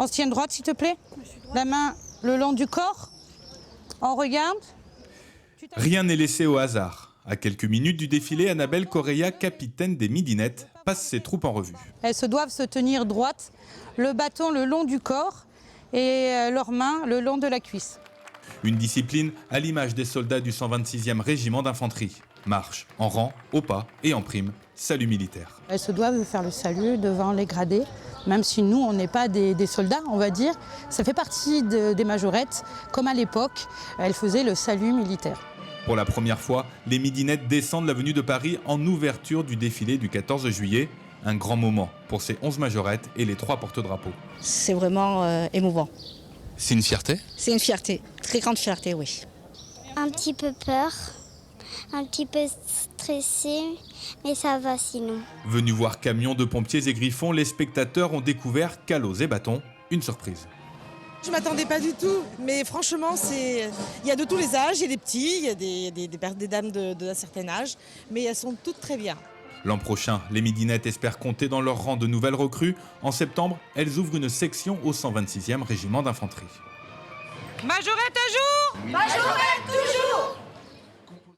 On se tient droite, s'il te plaît. La main le long du corps. On regarde. Rien n'est laissé au hasard. À quelques minutes du défilé, Annabelle Correia, capitaine des Midinettes, passe ses troupes en revue. Elles se doivent se tenir droite, le bâton le long du corps et leurs mains le long de la cuisse. Une discipline à l'image des soldats du 126e régiment d'infanterie. Marche en rang, au pas et en prime, salut militaire. Elles se doivent faire le salut devant les gradés, même si nous, on n'est pas des soldats, on va dire. Ça fait partie des majorettes, comme à l'époque, elles faisaient le salut militaire. Pour la première fois, les Midinettes descendent l'avenue de Paris en ouverture du défilé du 14 juillet. Un grand moment pour ces 11 majorettes et les 3 porte-drapeaux. C'est vraiment émouvant. C'est une fierté ? C'est une fierté, très grande fierté, oui. Un petit peu peur, un petit peu stressé, mais ça va sinon. Venus voir camions de pompiers et griffons, les spectateurs ont découvert calots et bâtons, une surprise. Je ne m'attendais pas du tout, mais franchement, il y a de tous les âges, il y a des petits, il y a des dames d'un certain âge, mais elles sont toutes très bien. L'an prochain, les Midinettes espèrent compter dans leur rang de nouvelles recrues. En septembre, elles ouvrent une section au 126e régiment d'infanterie. Majorette à jour! Majorette toujours!